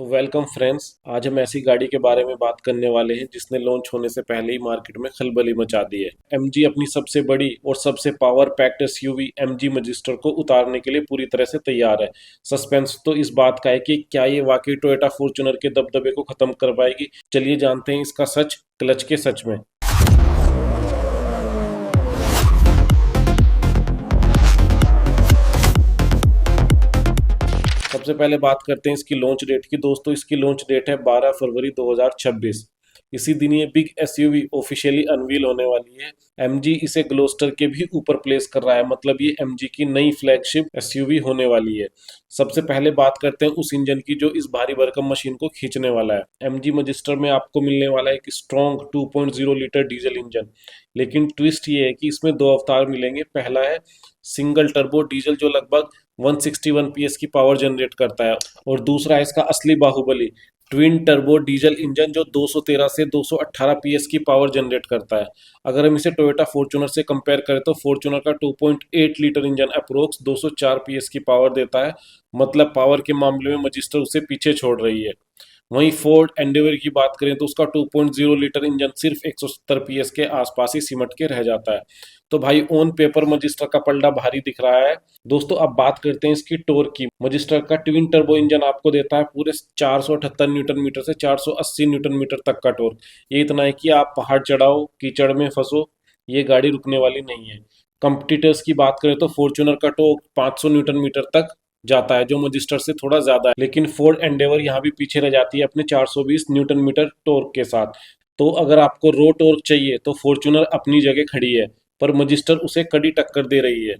तो welcome friends. आज हम ऐसी गाड़ी के बारे में बात करने वाले हैं जिसने लॉन्च होने से पहले ही मार्केट में खलबली मचा दी है। एमजी अपनी सबसे बड़ी और सबसे power packed SUV MG magister को उतारने के लिए पूरी तरह से तैयार है। सस्पेंस तो इस बात का है कि क्या ये वाकई टोयोटा फॉर्च्यूनर के दबदबे को खत्म कर पाएगी। चलिए जानते हैं इसका सच क्लच के सच में। सबसे पहले बात करते हैं इसकी लॉन्च डेट की। दोस्तों, इसकी लॉन्च डेट है 12 फरवरी 2026। इसी दिन ये बिग एसयूवी ऑफिशियली अनवील होने वाली है। एमजी इसे ग्लोस्टर के भी ऊपर प्लेस कर रहा है, मतलब ये एमजी की नई फ्लैगशिप एसयूवी होने वाली है। सबसे पहले बात करते हैं उस इंजन की जो इस भारी भरकम मशीन को खींचने वाला है। एमजी मैजिस्टर में आपको मिलने वाला है एक स्ट्रॉन्ग 2.0 लीटर डीजल इंजन, लेकिन ट्विस्ट ये है कि इसमें दो अवतार मिलेंगे। पहला है सिंगल टर्बो डीजल जो लगभग 161 पीएस की पावर जनरेट करता है, और दूसरा है इसका असली Baahubali twin turbo diesel engine जो 213 से 218 पीएस की पावर जनरेट करता है। अगर हम इसे टोयोटा फॉर्च्यूनर से कंपेयर करें तो फॉर्च्यूनर का 2.8 लीटर इंजन अप्रोक्स 204 पीएस की पावर देता है, मतलब पावर के मामले में मैजिस्टर उसे पीछे छोड़ रही है। वहीं फोर्ड एंडेवर की बात करें तो उसका 2.0 लीटर इंजन सिर्फ 170 पीएस के आसपास ही सिमट के रह जाता है। तो भाई ऑन पेपर मैजिस्टर का पलड़ा भारी दिख रहा है। दोस्तों, अब बात करते हैं इसकी टॉर्क की। मैजिस्टर का ट्विन टर्बो इंजन आपको देता है पूरे 478 न्यूटन मीटर से 480 न्यूटन मीटर तक का टॉर्क। ये इतना है कि आप पहाड़ चढ़ाओ, कीचड़ में फंसो, ये गाड़ी रुकने वाली नहीं है। कंपटीटर्स की बात करें तो फॉर्च्यूनर का टॉर्क 500 न्यूटन मीटर तक जाता है, जो मैजिस्टर से थोड़ा ज्यादा है, लेकिन फोर्ड एंडेवर यहाँ भी पीछे रह जाती है अपने 420 न्यूटन मीटर टॉर्क के साथ। तो अगर आपको रो टॉर्क चाहिए तो फॉर्च्यूनर अपनी जगह खड़ी है, पर मैजिस्टर उसे कड़ी टक्कर दे रही है।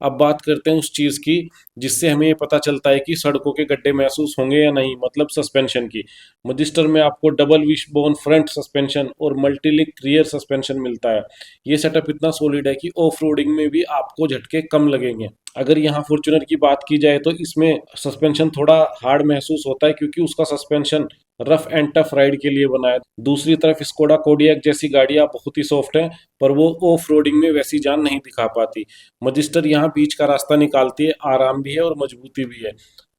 अब बात करते हैं उस चीज की जिससे हमें ये पता चलता है कि सड़कों के गड्ढे महसूस होंगे या नहीं, मतलब सस्पेंशन की। मैजिस्टर में आपको डबल विशबोन फ्रंट सस्पेंशन और मल्टीलिंक रियर सस्पेंशन मिलता है। ये सेटअप इतना सॉलिड है कि ऑफ रोडिंग में भी आपको झटके कम लगेंगे। अगर यहाँ फॉर्च्यूनर की बात की जाए तो इसमें सस्पेंशन थोड़ा हार्ड महसूस होता है क्योंकि उसका suspension rough and tough ride के लिए बना है। दूसरी तरफ स्कोडा कोडियक जैसी गाड़ियां बहुत ही सॉफ्ट हैं, पर वो ऑफ रोडिंग में वैसी जान नहीं दिखा पाती। मैजिस्टर यहाँ बीच का रास्ता निकालती है, आराम भी है और मजबूती भी है।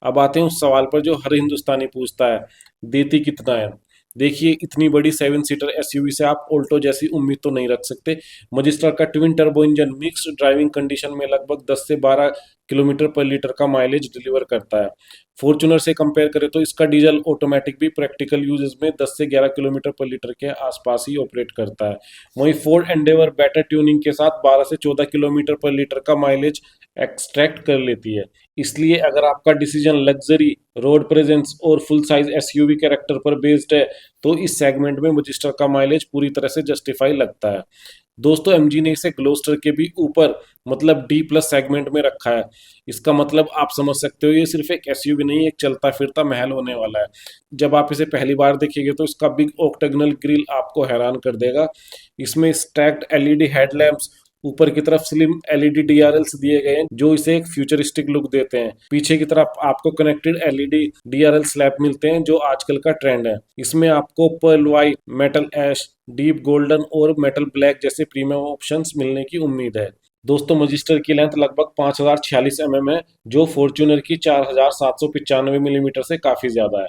अब आते हैं उस सवाल पर जो हर हिंदुस्तानी पूछता है, देती कितना है। देखिए, इतनी बड़ी 7 सीटर एसयूवी से आप ऑल्टो जैसी उम्मीद तो नहीं रख सकते। मैजिस्टर का twin turbo engine mixed driving condition में लगभग 10 से 12 किलोमीटर पर लीटर का माइलेज डिलीवर करता है। फॉर्च्यूनर से कंपेयर करें तो इसका डीजल ऑटोमेटिक भी प्रैक्टिकल यूजेस में 10 से 11 किलोमीटर पर लीटर के आसपास ही ऑपरेट करता है। वहीं फोर्ड एंडेवर बेटर ट्यूनिंग के साथ 12 से 14 किलोमीटर पर लीटर का माइलेज एक्सट्रैक्ट कर लेती है। इसलिए अगर आपका डिसीजन लग्जरी, रोड प्रेजेंस और फुल साइज एसयूवी कैरेक्टर पर बेस्ड है तो इस सेगमेंट में मैजिस्टर का माइलेज पूरी तरह से जस्टिफाई लगता है। दोस्तों, एमजी ने इसे ग्लोस्टर के भी ऊपर, मतलब डी प्लस सेगमेंट में रखा है। इसका मतलब आप समझ सकते हो ये सिर्फ एक एसयूवी नहीं, एक चलता फिरता महल होने वाला है। जब आप इसे पहली बार देखेंगे तो इसका बिग ऑक्टेगनल ग्रिल आपको हैरान कर देगा। इसमें स्टैक्ड एलईडी हेडलैम्प्स, ऊपर की तरफ स्लिम एलईडी डीआरएल्स दिए गए हैं जो इसे एक फ्यूचरिस्टिक लुक देते हैं। पीछे की तरफ आपको कनेक्टेड एलईडी डीआरएल स्लैब मिलते हैं जो आजकल का ट्रेंड है। इसमें आपको पर्ल व्हाइट, मेटल ऐश, डीप गोल्डन और मेटल ब्लैक जैसे प्रीमियम ऑप्शंस मिलने की उम्मीद है। दोस्तों, मैजिस्टर की लेंथ लगभग 5046 mm है, जो फॉर्च्यूनर की 4795 मिलीमीटर से काफी ज्यादा है।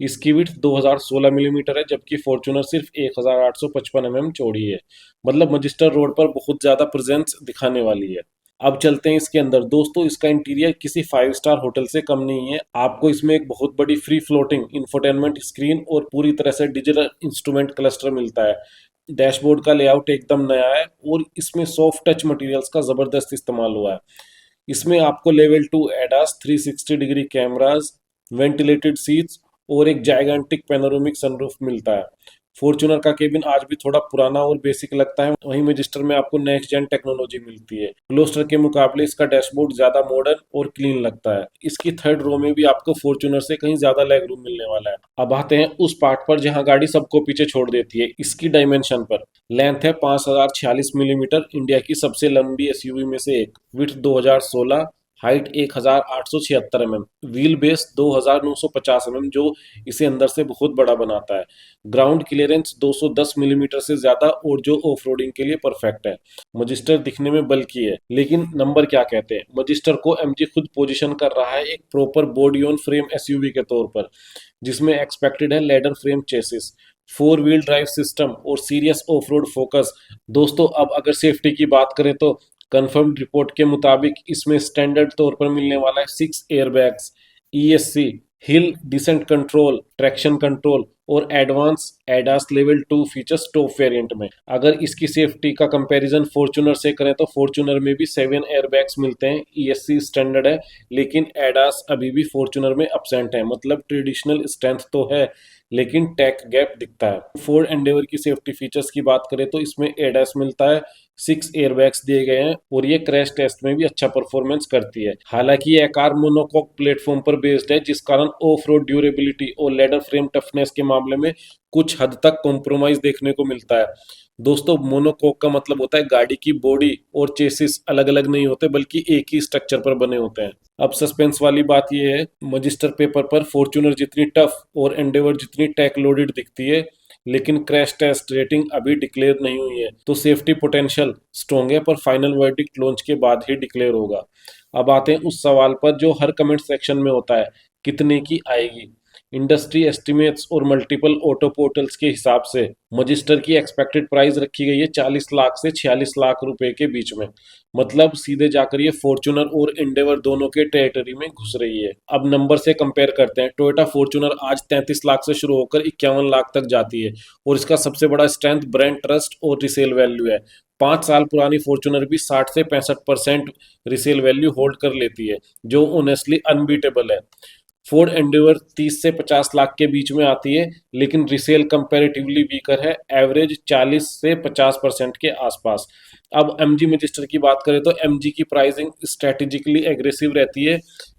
इसकी विड्थ 2016 मिलीमीटर है, जबकि फॉर्च्यूनर सिर्फ 1855 चौड़ी है। मतलब मैजिस्टर रोड पर बहुत ज्यादा प्रेजेंस दिखाने वाली है। अब चलते हैं इसके अंदर। दोस्तों, इसका इंटीरियर किसी 5 स्टार होटल से कम नहीं है। आपको इसमें एक बहुत बड़ी फ्री फ्लोटिंग इंफोटेनमेंट स्क्रीन और पूरी तरह से डिजिटल इंस्ट्रूमेंट क्लस्टर मिलता है। डैशबोर्ड का लेआउट एकदम नया है और इसमें सॉफ्ट टच मटेरियल्स का जबरदस्त इस्तेमाल हुआ है। इसमें आपको level 2 ADAS 360 degree cameras, ventilated seats और एक जाइगेंटिक पैनोरामिक सनरूफ मिलता है। फॉर्च्यूनर का केबिन आज भी थोड़ा पुराना और बेसिक लगता है, वहीं मैजिस्टर में आपको नेक्स्ट जेन टेक्नोलॉजी मिलती है। ग्लोस्टर के मुकाबले इसका डैशबोर्ड ज्यादा मॉडर्न और क्लीन लगता है। इसकी थर्ड रो में भी आपको फॉर्च्यूनर से कहीं ज्यादा लेग रूम मिलने वाला है। अब आते हैं उस पार्ट पर जहां गाड़ी सबको पीछे छोड़ देती है, इसकी डायमेंशन पर। लेंथ है 5046 मिलीमीटर, इंडिया की सबसे लंबी एसयूवी में से एक। Width 2016, height 1876 mm, wheel base 2950 mm जो इसे अंदर से बहुत बड़ा बनाता है। ग्राउंड क्लियरेंस 210 मिलीमीटर से ज्यादा और जो ऑफ रोडिंग के लिए परफेक्ट है। मैजिस्टर दिखने में बल्कि है, लेकिन नंबर क्या कहते हैं। मैजिस्टर को एमजी खुद पोजीशन कर रहा है एक proper body on frame SUV के तौर पर। जिसमें एक्सपेक्टेड है leather frame chassis, 4 wheel drive system और सीरियस ऑफ रोड फोकस। दोस्तों अब अगर सेफ्टी की बात करें तो कंफर्म्ड रिपोर्ट के मुताबिक इसमें स्टैंडर्ड तौर पर मिलने वाला है 6 airbags, ESC, hill descent control, traction control और advance ADAS level 2 features top variant में। अगर इसकी सेफ्टी का कंपैरिजन फॉर्च्यूनर से करें तो फॉर्च्यूनर में भी 7 एयरबैग्स मिलते हैं, ईएससी स्टैंडर्ड है, लेकिन एडास अभी भी फॉर्च्यूनर में अपसेंट है। मतलब ट्रेडिशनल स्ट्रेंथ तो है लेकिन टेक गैप दिखता है। फोर्ड एंडेवर की सेफ्टी फीचर्स की बात करें तो इसमें एडास मिलता है, 6 एयरबैग्स दिए गए हैं और ये क्रैश टेस्ट में भी अच्छा परफॉर्मेंस करती है। हालांकि ये कार मोनोकॉक प्लेटफॉर्म पर बेस्ड है, जिस कारण ऑफ रोड ड्यूरेबिलिटी और लेदर फ्रेम टफनेस के मामले में कुछ हद तक कॉम्प्रोमाइज देखने को मिलता है। दोस्तों मोनोकॉक का मतलब होता है गाड़ी की बॉडी और चेसिस अलग अलग नहीं होते बल्कि एक ही स्ट्रक्चर पर बने होते हैं। अब सस्पेंस वाली बात यह है, मजिस्टर पेपर पर फॉर्च्यूनर जितनी टफ और एंडेवर जितनी टेक लोडेड दिखती है, लेकिन क्रैश टेस्ट रेटिंग अभी डिक्लेयर नहीं हुई है, तो सेफ्टी पोटेंशियल स्ट्रॉन्ग है, पर फाइनल वर्डिक्ट लॉन्च के बाद ही डिक्लेयर होगा। अब आते हैं उस सवाल पर जो हर कमेंट सेक्शन में होता है, कितने की आएगी। इंडस्ट्री एस्टिमेट्स और मल्टीपल ऑटो पोर्टल्स के हिसाब से मजिस्टर की एक्सपेक्टेड प्राइस रखी गई है 40 लाख से 46 लाख रुपए के बीच में। मतलब सीधे जाकर ये फॉर्च्यूनर और एंडेवर दोनों के टेरिटरी में घुस रही है। अब नंबर से कंपेयर करते हैं, टोयोटा फॉर्च्यूनर आज 33 लाख से शुरू होकर 51 लाख तक जाती है और इसका सबसे बड़ा स्ट्रेंथ ब्रांड ट्रस्ट और रिसेल वैल्यू है। 5 साल पुरानी फॉर्च्यूनर भी 60 से 65% रिसेल वैल्यू होल्ड कर लेती है, जो ऑनेस्टली अनबीटेबल है। फोर्ड एंडेवर 30 से 50 लाख के बीच में आती है, लेकिन रिसेल कंपैरेटिवली वीकर है, एवरेज 40 से 50% के आसपास। अब एमजी मैजिस्टर की बात करें तो एमजी की प्राइसिंग स्ट्रेटेजिकली एग्रेसिव रहती है,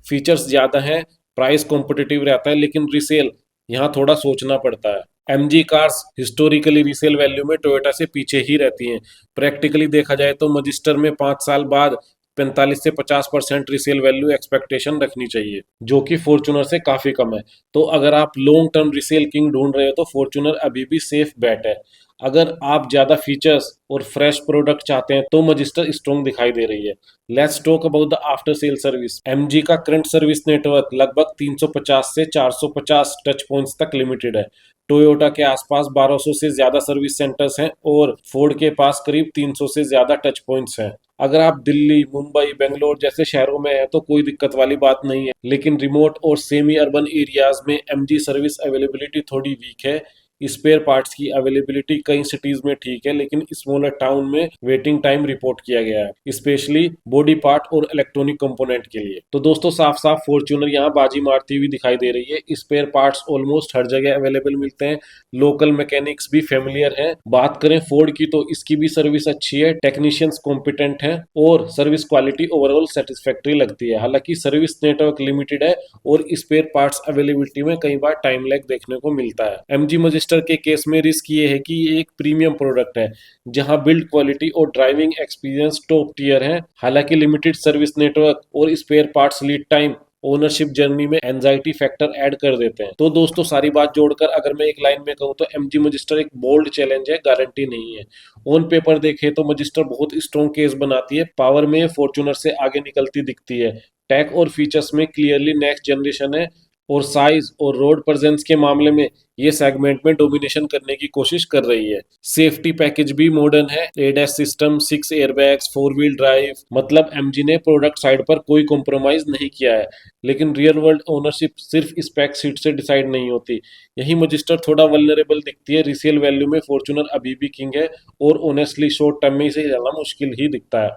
फीचर्स ज़्यादा हैं, प्राइस कॉम्पिटिटिव रहता है, लेकिन रिसेल यहाँ थोड़ा सोचना पड़ता है। MG cars historically resale value में टोयोटा से पीछे ही रहती हैं। प्रैक्टिकली देखा जाए तो मजिस्टर में 5 साल बाद 45 से 50% रिसेल वैल्यू एक्सपेक्टेशन रखनी चाहिए, जो कि फॉर्च्यूनर से काफी कम है। तो अगर आप लॉन्ग टर्म रिसेल किंग ढूंढ रहे हो तो फॉर्च्यूनर अभी भी सेफ बैट है। अगर आप ज्यादा फीचर्स और फ्रेश प्रोडक्ट चाहते हैं तो मजिस्टर स्ट्रॉन्ग दिखाई दे रही है। Let's talk about the after sale service. MG का करंट सर्विस नेटवर्क लगभग 350 से 450 टच पॉइंट्स तक लिमिटेड है। टोयोटा के आसपास 1200 से ज्यादा सर्विस सेंटर्स हैं और फोर्ड के पास करीब 300 से ज्यादा टच पॉइंट्स हैं। अगर आप दिल्ली, मुंबई, बेंगलोर जैसे शहरों में हैं तो कोई दिक्कत वाली बात नहीं है, लेकिन रिमोट और सेमी अर्बन एरियाज में एमजी सर्विस अवेलेबिलिटी थोड़ी वीक है। स्पेयर पार्ट्स की अवेलेबिलिटी कई सिटीज में ठीक है, लेकिन स्मॉलर टाउन में वेटिंग टाइम रिपोर्ट किया गया है, स्पेशली बॉडी पार्ट और इलेक्ट्रॉनिक कंपोनेंट के लिए। तो दोस्तों साफ साफ फॉर्च्यूनर यहाँ बाजी मारती हुई दिखाई दे रही है। स्पेयर पार्ट्स ऑलमोस्ट हर जगह अवेलेबल मिलते हैं, लोकल मैकेनिक्स भी फेमिलियर हैं। बात करें फोर्ड की तो इसकी भी सर्विस अच्छी है, टेक्नीशियंस कॉम्पिटेंट हैं और सर्विस क्वालिटी ओवरऑल सेटिस्फैक्ट्री लगती है। हालांकि सर्विस नेटवर्क लिमिटेड है और स्पेयर पार्ट्स अवेलेबिलिटी में कई बार टाइम लैग देखने को मिलता है। एमजी मजिस्टर के केस में रिस्क ये है कि ये एक प्रीमियम प्रोडक्ट है, जहां बिल्ड क्वालिटी और ड्राइविंग एक्सपीरियंस टॉप टियर है। हालांकि लिमिटेड सर्विस नेटवर्क और spare parts lead time ownership journey में एंजाइटी फैक्टर ऐड कर देते हैं। तो दोस्तों सारी बात जोड़कर अगर मैं एक लाइन में कहूँ तो एमजी मजिस्टर एक बोल्ड चैलेंज है, गारंटी नहीं है। ऑन पेपर देखे तो मजिस्टर बहुत स्ट्रॉन्ग केस बनाती है, पावर में फॉर्च्यूनर से आगे निकलती दिखती है, टेक और फीचर्स में क्लियरली नेक्स्ट जनरेशन है, और साइज और रोड प्रेजेंस के मामले में ये सेगमेंट में डोमिनेशन करने की कोशिश कर रही है। सेफ्टी पैकेज भी मॉडर्न है, ADS system, 6 airbags, 4 wheel drive. मतलब एमजी ने प्रोडक्ट साइड पर कोई कॉम्प्रोमाइज नहीं किया है, लेकिन रियल वर्ल्ड ओनरशिप सिर्फ स्पेक सीट से डिसाइड नहीं होती। यही मजिस्टर थोड़ा वल्नरेबल दिखती है। रिसेल वैल्यू में फॉर्च्यूनर अभी भी किंग है और ऑनेस्टली शॉर्ट टर्म में इसे जाना मुश्किल ही दिखता है।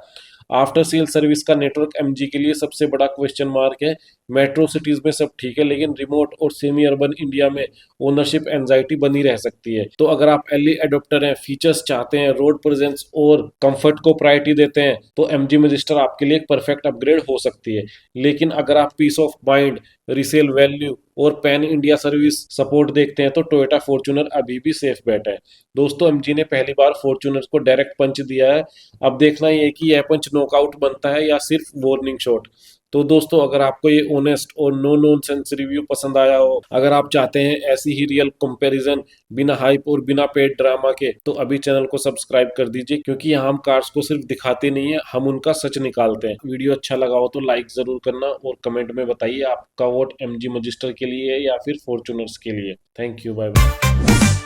आफ्टर सेल सर्विस का नेटवर्क एमजी के लिए सबसे बड़ा क्वेश्चन मार्क है। मेट्रो सिटीज में सब ठीक है, लेकिन रिमोट और सेमी अर्बन इंडिया में ओनरशिप एंजाइटी बनी रह सकती है। तो अगर आप अर्ली एडोप्टर हैं, फीचर्स चाहते हैं, रोड प्रेजेंस और कंफर्ट को प्रायोरिटी देते हैं तो एमजी मैजिस्टर आपके लिए एक परफेक्ट अपग्रेड हो सकती है। लेकिन अगर आप peace of mind, resale value और पैन इंडिया सर्विस सपोर्ट देखते हैं तो टोयोटा फॉर्च्यूनर अभी भी सेफ बेट है। दोस्तों एमजी ने पहली बार फॉर्च्यूनर को डायरेक्ट पंच दिया है, अब देखना ये है कि यह पंच नॉकआउट बनता है या सिर्फ वार्निंग शॉट। तो दोस्तों अगर आपको ये ऑनेस्ट और नो नॉनसेंस रिव्यू पसंद आया हो, अगर आप चाहते हैं ऐसी ही रियल कंपैरिजन बिना हाइप और बिना पेड ड्रामा के, तो अभी चैनल को सब्सक्राइब कर दीजिए, क्योंकि यहाँ हम कार्स को सिर्फ दिखाते नहीं है, हम उनका सच निकालते हैं। वीडियो अच्छा लगा हो तो लाइक जरूर करना और कमेंट में बताइए आपका वोट एमजी मजिस्टर के लिए है या फिर फॉर्च्यूनर्स के लिए। Thank you, bye bye.